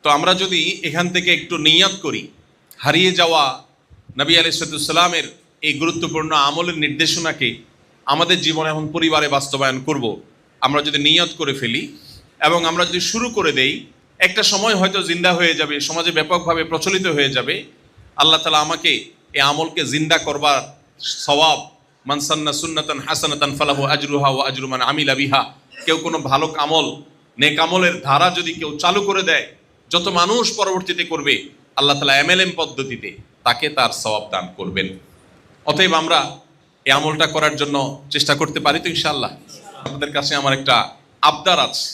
তো আমরা যদি এখান থেকে একটু নিয়ত করি, হারিয়ে যাওয়া নবী আলাইহিস সালামের এই গুরুত্বপূর্ণ আমলের নির্দেশনাকে আমাদের জীবনে এখন পরিবারে বাস্তবায়ন করব, আমরা যদি নিয়ত করে ফেলি এবং আমরা যদি শুরু করে দেই, একটা সময় হয়তো জিন্দা হয়ে যাবে, সমাজে ব্যাপকভাবে প্রচলিত হয়ে যাবে। আল্লাহ তাআলা আমাকে এই আমলকে জিন্দা করবার সওয়াব, মান সান্না সুন্নাতান হাসানাতান ফালাহু আজরুহা ওয়া আজরু মান আমিলা বিহা, কেউ কোনো ভালো আমল, নেক আমলের ধারা যদি কেউ চালু করে দেয়, যত মানুষ পরবর্তীতে করবে আল্লাহ তাআলা এমএলএম পদ্ধতিতে তাকে তার সওয়াব দান করবেন। অতএব আমরা এই আমলটা করার জন্য চেষ্টা করতে পারি তো ইনশাআল্লাহ। আপনাদের কাছে আমার একটা আবদার আছে,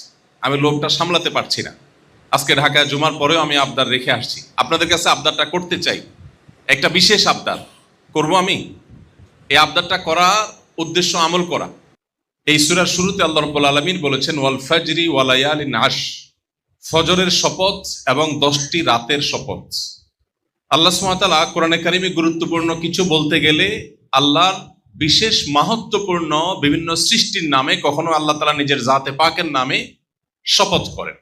আমি লোকটা সামলাতে পারছি না। আজকে ঢাকায় জুমার পরেও আমি আবদার রেখে আসছি, আপনাদের কাছে আবদারটা করতে চাই, একটা বিশেষ আবদার করব আমি। এই আবদারটা করার উদ্দেশ্য আমল করা। এই সূরার শুরুতে আল্লাহ রাব্বুল আলামিন বলেছেন ওয়াল ফাজরি ওয়া লায়ালিন আশর, ফজরের শপথ এবং 10টি রাতের শপথ। আল্লাহ সুবহানাহু ওয়া তাআলা কোরআনে কারিমে গুরুত্বপূর্ণ কিছু বলতে গেলে আল্লাহর বিশেষ মাহাত্ম্যপূর্ণ বিভিন্ন সৃষ্টির নামে, কখনো আল্লাহ তাআলা নিজের জাতে পাকের নামে শপথ করেন।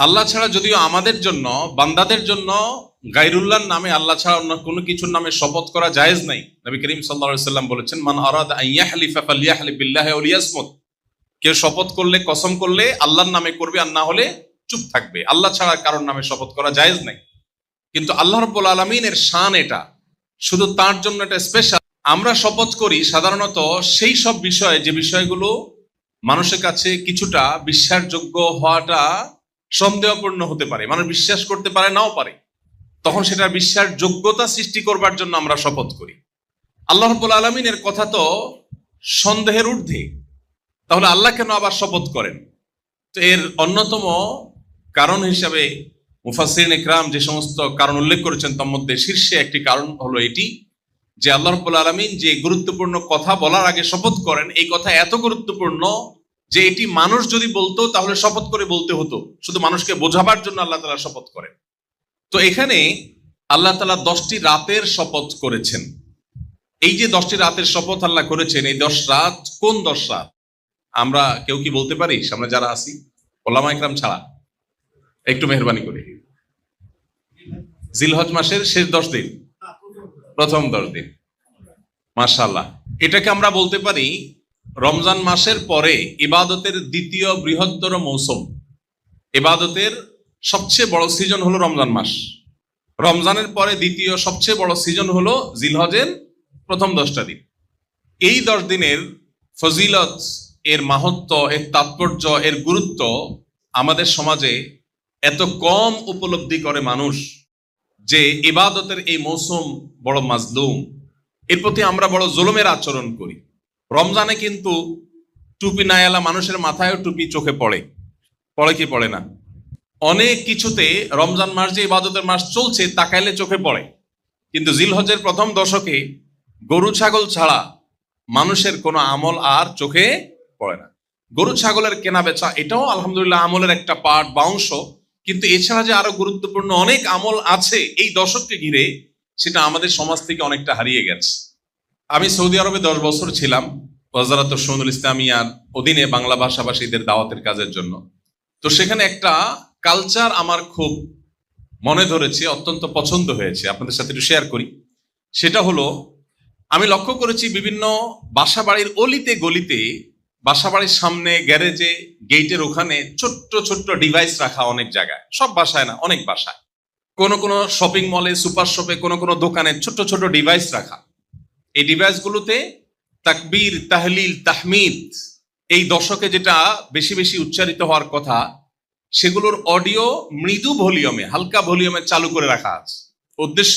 আল্লাহ ছাড়া যদিও আমাদের জন্য, বান্দাদের জন্য গায়রুল্লাহর নামে, আল্লাহ ছাড়া অন্য কোনো কিছুর নামে শপথ করা জায়েজ নাই। নবী করিম সাল্লাল্লাহু আলাইহি ওয়াসাল্লাম বলেছেন মান আরাদা আন ইয়াহলিফা ফালইয়াহলিফ বিল্লাহি আও লিয়াসমুত, কেউ শপথ করলে, কসম করলে আল্লাহর নামে করবে, আর না হলে চুপ থাকবে। আল্লাহ ছাড়া কারোর নামে শপথ করা জায়েজ নাই। কিন্তু আল্লাহ রাব্বুল আলামিনের শান এটা, শুধু তার জন্য এটা স্পেশাল। আমরা শপথ করি সাধারণত সেই সব বিষয়ে যে বিষয়গুলো মানুষের কাছে কিছুটা বিশ্বাসযোগ্য হওয়াটা সন্দেহপূর্ণ হতে পারে, মানুষ বিশ্বাস করতে পারে, নাও পারে। তখন সেটার বিশ্বাসযোগ্যতা সৃষ্টি করবার জন্য আমরা শপথ করি। আল্লাহ রাব্বুল আলামিনের কথা তো সন্দেহের ঊর্ধ্বে, তাহলে আল্লাহ কেন আবার শপথ করেন? তো এর অন্যতম কারণ হিসাবে মুফাসসিরিন ইকরাম যে সমস্ত কারণ উল্লেখ করেছেন, তার মধ্যে শীর্ষে একটি কারণ হলো এটি যে আল্লাহ রাব্বুল আলামিন যে গুরুত্বপূর্ণ কথা বলার আগে শপথ করেন, এই কথা এত গুরুত্বপূর্ণ যে এটি মানুষ যদি বলতো তাহলে শপথ করে বলতে হতো, শুধু মানুষকে বোঝাবার জন্য আল্লাহ তাআলা শপথ করেন। তো এখানে আল্লাহ তাআলা 10টি রাতের শপথ করেছেন। এই যে 10টি রাতের শপথ আল্লাহ করেছেন, এই 10 রাত কোন 10 রাত? আমরা কেউ কি বলতে পারি? সামনে যারা আছি ওলামা ইকরাম ছাড়া একটু মেহরবানি করে। জিলহজ মাসের শেষ 10 দিন, প্রথম 10 দিন। মাশাআল্লাহ, এটাকে আমরা বলতে পারি রমজান মাসের পরে ইবাদতের দ্বিতীয় বৃহত্তর মৌসুম। ইবাদতের সবচেয়ে বড় সিজন হলো রমজান মাস। রমজানের পরে দ্বিতীয় সবচেয়ে বড় সিজন হলো জিলহজের প্রথম 10টা দিন। এই 10 দিনের ফজিলত, এর মাহাত্ম্য, এর তাৎপর্য, এর গুরুত্ব আমাদের সমাজে এত কম উপলব্ধি করে মানুষ যে ইবাদতের এই মৌসুম বড় মাজলুম, এর প্রতি আমরা বড় জুলুমের আচরণ করি। রমজানে কিন্তু টুপি নায়ালা মানুষের মাথায়ও টুপি চোখে পড়ে, পড়ে কি পড়ে না? অনেক কিছুতে রমজান মাস যে ইবাদতের মাস চলছে তাকাইলে চোখে পড়ে, কিন্তু জিলহজের প্রথম দশকে গরু ছাগল ছাড়া মানুষের কোনো আমল আর চোখে পড়ে না। গরু ছাগলের কেনা বেচা এটাও আলহামদুলিল্লাহ আমলের একটা পার্ট বা অংশ, কিন্তু এছাড়া যে আরো গুরুত্বপূর্ণ অনেক আমল আছে এই দশককে ঘিরে, সেটা আমাদের সমাজ থেকে অনেকটা হারিয়ে গেছে। আমি সৌদি আরবে 10 বছর ছিলাম ওয়াজারাত শুনুল ইসলামিয়ার অধীনে বাংলা ভাষাভাষীদের দাওয়াতের কাজের জন্য। তো সেখানে একটা কালচার আমার খুব মনে ধরেছে, অত্যন্ত পছন্দ হয়েছে, আপনাদের সাথে একটু শেয়ার করি। সেটা হলো, আমি লক্ষ্য করেছি বিভিন্ন বাসা বাড়ির অলিতে গলিতে, বাসা বাড়ির সামনে, গ্যারেজে, গেটের ওখানে ছোট্ট ছোট্ট ডিভাইস রাখা অনেক জায়গায়, সব বাসায় না, অনেক বাসায়, কোনো শপিং মলে, সুপার শপে, কোনো দোকানে ছোট্ট ছোট্ট ডিভাইস রাখা। এই ডিভাইসগুলোতে তাকবীর, তাহলিল, তাহমিদ, এই দশকে যেটা বেশি বেশি উচ্চারিত হওয়ার কথা, সেগুলোর অডিও মৃদু ভলিউমে, হালকা ভলিউমে চালু করে রাখা আছে। উদ্দেশ্য,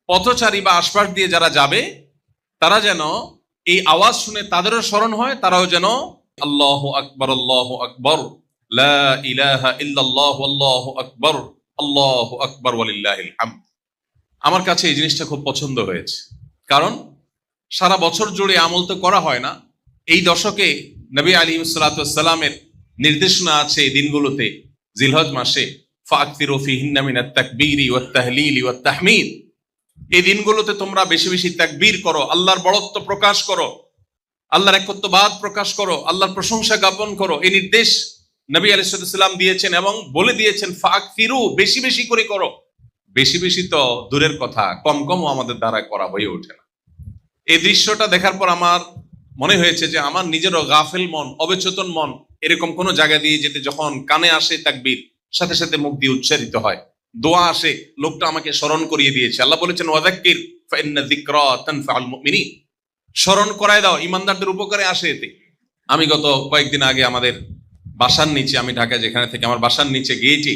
পথচারী বা আশপাশ দিয়ে যারা যাবে তারা যেন এই আওয়াজ শুনে তাদেরও স্মরণ হয়, তারাও যেন আল্লাহু আকবার, আল্লাহু আকবার, লা ইলাহা ইল্লাল্লাহু, আল্লাহু আকবার, আল্লাহু আকবার ওয়ালিল্লাহিল হামদ। আমার কাছে এই জিনিসটা খুব পছন্দ হয়েছে, কারণ সারা বছর জুড়ে আমল তো করা হয় না। এই দশকে নবী আলাইহিস সালাতু ওয়াস সালামের নির্দেশনা আছে এই দিনগুলোতে, জিলহজ মাসে, ফাকতিরু ফিহিন্না মিনাত তাকবীরি ওয়াত তাহলিলি ওয়াত তাহমিদ, এই দিনগুলোতে তোমরা বেশি বেশি তাকবীর করো, আল্লাহর বড়ত্ব প্রকাশ করো, আল্লাহর একত্ববাদ প্রকাশ করো, আল্লাহর প্রশংসা জ্ঞাপন করো। এই নির্দেশ নবী আলাইহিস সালাম দিয়েছেন এবং বলে দিয়েছেন ফাকফিরু, বেশি বেশি করে করো। বেশি বেশি তো দূরের কথা, কম কমও আমাদের দ্বারা করা হয়ে ওঠে না। এই দৃশ্যটা দেখার পর আমার মনে হয়েছে যে আমার নিজেরও গাফেল মন, অবচেতন মন এরকম কোন জায়গা দিয়ে যেতে যখন কানে আসে তাকবীর, সাথে সাথে মুখ দিয়ে উচ্চারিত হয়, দোয়া আসে, লোকটা আমাকে স্মরণ করিয়ে দিয়েছে। আল্লাহ বলেছেন ওয়াযাক্কির ফাইন্না যিকরা তানফাউল মুমিনিন, স্মরণ করায় দাও, ইমানদারদের উপকারে আসে এতে। আমি গত কয়েকদিন আগে আমাদের বাসার নিচে, আমি ঢাকায় যেখানে থেকে, আমার বাসার নিচে গেটে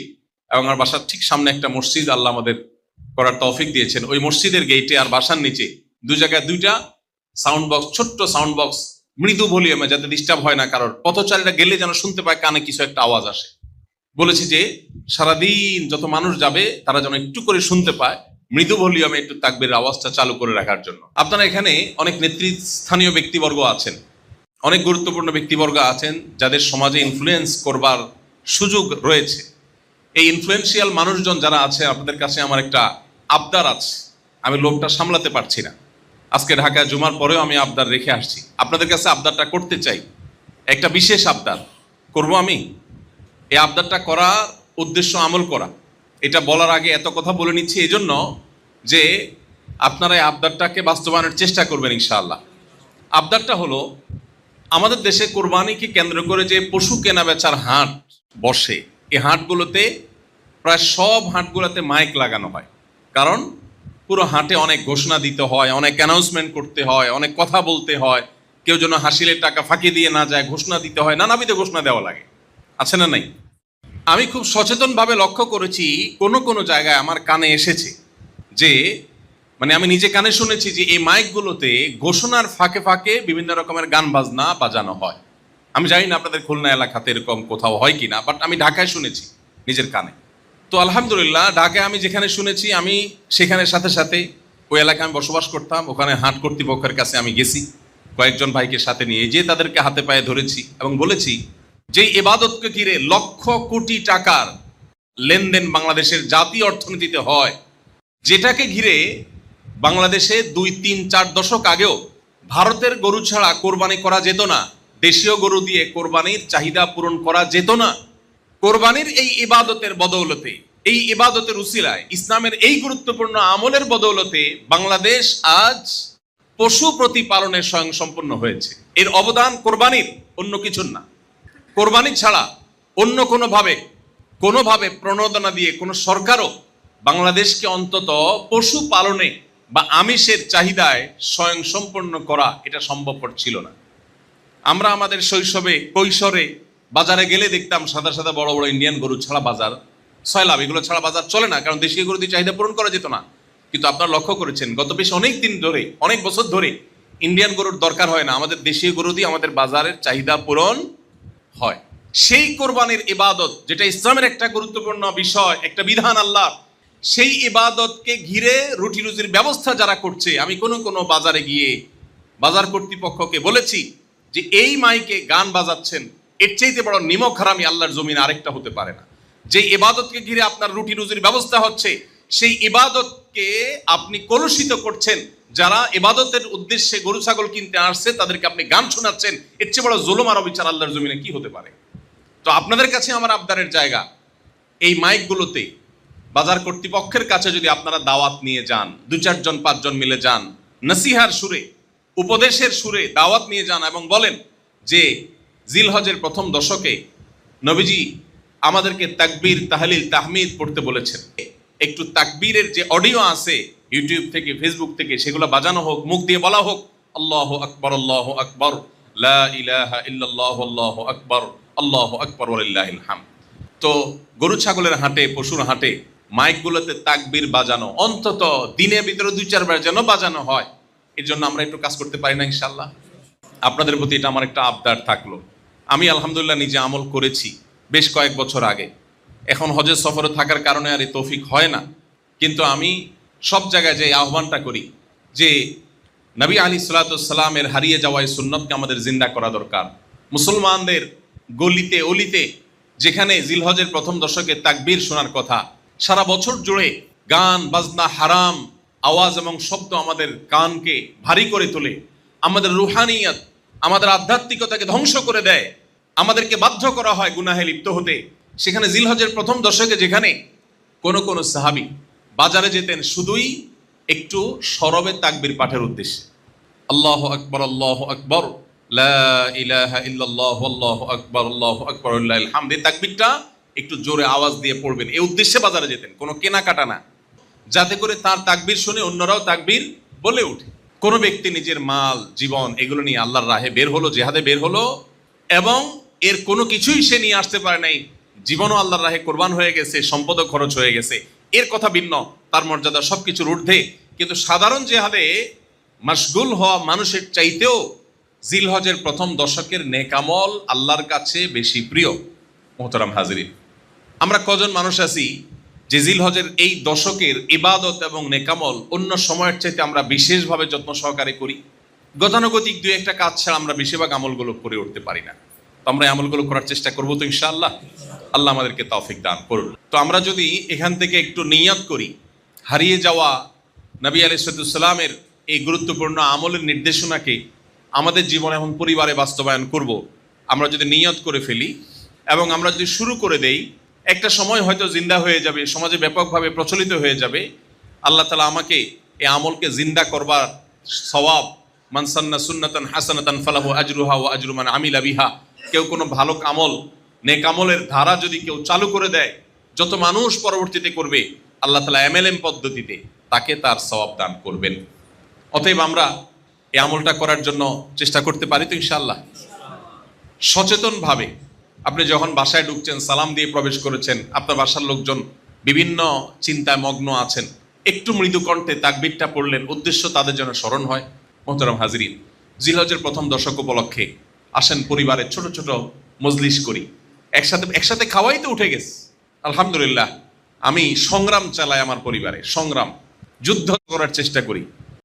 এবং আমার বাসার ঠিক সামনে একটা মসজিদ আল্লাহ আমাদের করার তৌফিক দিয়েছেন, ওই মসজিদের গেটে আর বাসার নিচে দুই জায়গায় দুইটা সাউন্ড বক্স, ছোট্ট সাউন্ড বক্স, মৃদু ভলিউমে, যাতে ডিস্টার্ব হয় না কারোর, পথচারীরা গেলে যেন শুনতে পায় কানে কিছু একটা আওয়াজ আসে। বলেছি যে সারাদিন যত মানুষ যাবে তারা যেন একটু করে শুনতে পায়, মৃদু ভলিউমে একটু তাকবীরের আওয়াজটা চালু করে রাখার জন্য। আপনারা এখানে অনেক নেতৃস্থানীয় ব্যক্তিবর্গ আছেন, অনেক গুরুত্বপূর্ণ ব্যক্তিবর্গ আছেন যাদের সমাজে ইনফ্লুয়েন্স করবার সুযোগ রয়েছে। এই ইনফ্লুয়েন্সিয়াল মানুষজন যারা আছে, আপনাদের কাছে আমার একটা আবদার আছে, আমি লোকটা সামলাতে পারছি না। আজকে ঢাকা জুমার পরেও আমি আবদার রেখে আসছি, আপনাদের কাছে আবদারটা করতে চাই, একটা বিশেষ আবদার করব আমি। এই আবদারটা করার উদ্দেশ্য আমল করা। এটা বলার আগে এত কথা বলে নিচ্ছি এই জন্য যে আপনারা এই আবদারটাকে বাস্তবায়নের চেষ্টা করবেন ইনশাআল্লাহ। আবদারটা হলো, আমাদের দেশে কোরবানিকে কেন্দ্র করে যে পশু কেনা বেচার হাট বসে, এই হাটগুলোতে প্রায় সব হাটগুলোতে মাইক লাগানো হয়। কারণ পুরো হাটে অনেক ঘোষণা দিতে হয়, অনেক অ্যানাউন্সমেন্ট করতে হয়, অনেক কথা বলতে হয়, কেউ যেন হাসিলের টাকা ফাঁকি দিয়ে না যায়, ঘোষণা দিতে হয়, নানাবিধ ঘোষণা দেওয়া লাগে, আছে না নাই? আমি খুব সচেতনভাবে লক্ষ্য করেছি, কোনো কোনো জায়গায় আমার কানে এসেছে যে, মানে আমি নিজে কানে শুনেছি যে এই মাইকগুলোতে ঘোষণার ফাঁকে ফাঁকে বিভিন্ন রকমের গান বাজনা বাজানো হয়। আমি জানি না আপনাদের খুলনা এলাকাতে এরকম কোথাও হয় কিনা, বাট আমি ঢাকায় শুনেছি নিজের কানে। তো আলহামদুলিল্লাহ, ঢাকায় আমি যেখানে শুনেছি, আমি সেখানে সাথে সাথে ওই এলাকায় আমি বসবাস করতাম, ওখানে হাট কর্তৃপক্ষের কাছে আমি গেছি কয়েকজন ভাইকে সাথে নিয়ে, যে তাদেরকে হাতে পায়ে ধরেছি এবং বলেছি যে ইবাদতকে ঘিরে লক্ষ কোটি টাকার লেনদেন বাংলাদেশের জাতীয় অর্থনীতিতে হয়, যেটাকে ঘিরে বাংলাদেশে 2-3-4 দশক আগেও ভারতের গরু ছাড়া কোরবানি করা যেত না, দেশীয় গরু দিয়ে কোরবানির চাহিদা পূরণ করা যেত না। কোরবানির এই ইবাদতের বদৌলতে, এই ইবাদতের উসিলায়, ইসলামের এই গুরুত্বপূর্ণ আমলের বদৌলতে বাংলাদেশ আজ পশু প্রতিপালনের স্বয়ংসম্পন্ন হয়েছে। এর অবদান কোরবানির, অন্য কিছুর না। কোরবানি ছাড়া অন্য কোনোভাবে প্রণোদনা দিয়ে কোনো সরকারও বাংলাদেশকে অন্তত পশু পালনে বা আমিষের চাহিদায় স্বয়ংসম্পন্ন করা এটা সম্ভবপর ছিল না। আমরা আমাদের শৈশবে কৈশোরে বাজারে গেলে দেখতাম সাদা সাদা বড় বড় ইন্ডিয়ান গরু ছাড়া বাজার, সয়লাভ, এগুলো ছাড়া বাজার চলে না, কারণ দেশীয় গরু দিয়ে চাহিদা পূরণ করা যেত না। কিন্তু আপনারা লক্ষ্য করেছেন গত বেশ অনেক দিন ধরে, অনেক বছর ধরে ইন্ডিয়ান গরুর দরকার হয় না, আমাদের দেশীয় গরু দিয়ে আমাদের বাজারের চাহিদা পূরণ হয়। সেই কোরবানির ইবাদত, যেটা ইসলামের একটা গুরুত্বপূর্ণ বিষয়, একটা বিধান আল্লাহ, সেই ইবাদতকে ঘিরে রুটি রুজির ব্যবস্থা যারা করছে, আমি কোনো বাজারে গিয়ে বাজার কর্তৃপক্ষকে বলেছি যে এই মাইকে গান বাজাচ্ছেন, এর চাইতে বড় নিমক হারামি আল্লাহর জমিন আরেকটা হতে পারে না। যে ইবাদতকে ঘিরে আপনার রুটি রুজির ব্যবস্থা হচ্ছে, সেই ইবাদতকে আপনি কলুষিত করছেন। যারা ইবাদতের উদ্দেশ্যে গরু ছাগল কিনতে আসছে তাদেরকে আপনি গান শোনাচ্ছেন, এর চেয়ে বড় জুলুম আর অবিচার আল্লাহর জমিনে কি হতে পারে? তো আপনাদের কাছে আমার আবদারের জায়গা, এই মাইকগুলোতে বাজার কর্তৃপক্ষের কাছে যদি আপনারা দাওয়াত নিয়ে যান, 2-4 জন 5 জন মিলে যান, নসিহার সুরে, উপদেশের সুরে দাওয়াত নিয়ে যান এবং বলেন যে জিলহজের প্রথম দশকে নবীজি আমাদেরকে তাকবীর, তাহলিল, তাহমিদ পড়তে বলেছেন। একটু তাকবীরের যে অডিও আছে ইউটিউব থেকে, ফেসবুক থেকে, সেগুলো বাজানো হোক, মুখ দিয়ে বলা হোক, আল্লাহু আকবার, আল্লাহু আকবার, লা ইলাহা ইল্লাল্লাহ, আল্লাহু আকবার, আল্লাহু আকবার, ওয়ালিল্লাহিল হামদ। তো গরু ছাগলের হাটে, পশুর হাটে মাইকগুলোতে তাকবীর বাজানো অন্তত দিনের ভিতরে 2-4 বার যেন বাজানো হয়, এর জন্য আমরা একটু কাজ করতে পারি না ইনশাআল্লাহ? আপনাদের প্রতি এটা আমার একটা আবদার থাকলো। আমি আলহামদুলিল্লাহ নিজে আমল করেছি বেশ কয়েক বছর আগে, এখন হজের সফরে থাকার কারণে আর এই তৌফিক হয় না, কিন্তু আমি সব জায়গায় যে আহ্বানটা করি যে নবী আলী সাল্লামের হারিয়ে যাওয়া এই সুন্নতকে আমাদের জিন্দা করা দরকার। মুসলমানদের গলিতে অলিতে যেখানে জিলহজের প্রথম দশকে তাকবীর শোনার কথা, সারা বছর জুড়ে গান বাজনা, হারাম আওয়াজ এবং শব্দ আমাদের কানকে ভারী করে তোলে, আমাদের রুহানিয়ত, আমাদের আধ্যাত্মিকতাকে ধ্বংস করে দেয়, আমাদেরকে বাধ্য করা হয় গুনাহে লিপ্ত হতে, সেখানে জিলহজের প্রথম দশকে যেখানে কোন সাহাবী বাজারে যেতেন শুধুই একটু সরবে তাকবীর পাঠের উদ্দেশ্যে, আল্লাহু আকবার আল্লাহু আকবার লা ইলাহা ইল্লাল্লাহু আল্লাহু আকবার ওয়ালিল্লাহিল হামদ, এই তাকবীরটা একটু জোরে আওয়াজ দিয়ে পড়বেন, এই উদ্দেশ্যে বাজারে যেতেন, কোনো কেনাকাটা না, যাতে করে তার তাকবীর শুনে অন্যরাও তাকবীর বলে ওঠে। কোন ব্যক্তি নিজের মাল জীবন এগুলো নিয়ে আল্লাহর রাহে বের হলো, জিহাদে বের হলো, এবং এর কোনো কিছুই সে নিয়ে আসতে পারে নাই, জীবনও আল্লাহর রাহে কোরবান হয়ে গেছে, সম্পদও খরচ হয়ে গেছে, এর কথা ভিন্ন, তার মর্যাদা সবকিছুর ঊর্ধ্বে। কিন্তু সাধারণ জিহাদে মাশগুল হওয়া মানুষের চাইতেও জিলহজের প্রথম দশকের নেকামল আল্লাহর কাছে বেশি প্রিয়। মোহতারাম হাজিরিন, আমরা কজন মানুষ আছি যে জিলহজের এই দশকের ইবাদত এবং নেকামল অন্য সময়ের চাইতে আমরা বিশেষভাবে যত্ন সহকারে করি? গতানুগতিক দুই একটা কাজ ছাড়া আমরা বেশিরভাগ আমলগুলো করে উঠতে পারি না। তো আমরা আমলগুলো করার চেষ্টা করবো তো ইনশাআল্লাহ। আল্লাহ আমাদেরকে তৌফিক দান করুন। তো আমরা যদি এখান থেকে একটু নিয়াত করি, হারিয়ে যাওয়া নবী আলাইহিস সালামের এই গুরুত্বপূর্ণ আমলের নির্দেশনাকে আমাদের জীবনে এখন পরিবারে বাস্তবায়ন করব, আমরা যদি নিয়ত করে ফেলি এবং আমরা যদি শুরু করে দেই, একটা সময় হয়তো জিন্দা হয়ে যাবে, সমাজে ব্যাপকভাবে প্রচলিত হয়ে যাবে। আল্লাহ তাআলা আমাকে এই আমলকে জিন্দা করবার সওয়াব, মান সান্না সুন্নাতান হাসানাতান ফালাহু আজরুহা ওয়া আজরু মান আমিলা বিহা, কেউ কোনো ভালো আমল, নেক আমলের ধারা যদি কেউ চালু করে দেয়, যত মানুষ পরবর্তীতে করবে আল্লাহ তাআলা এমএলএম পদ্ধতিতে তাকে তার সওয়াব দান করবেন। অতএব আমরা এই আমলটা করার জন্য চেষ্টা করতে পারি তো ইনশাআল্লাহ। সচেতনভাবে আপনি যখন বাসায় ঢুকছেন, সালাম দিয়ে প্রবেশ করেছেন, আপনার বাসার লোকজন বিভিন্ন চিন্তায় মগ্ন আছেন, একটু মৃদু কণ্ঠে তাকবীরটা পড়লেন, উদ্দেশ্য তাদের যেন স্মরণ হয়। মোহতারাম হাজিরিন, জিলহজের প্রথম দশক উপলক্ষে আসেন পরিবারে ছোট ছোট মজলিস করি, একসাথে খাওয়াই তো উঠে গেছে আলহামদুলিল্লাহ। আমি সংগ্রাম চালাই আমার পরিবারে, সংগ্রাম, যুদ্ধ করার চেষ্টা করি।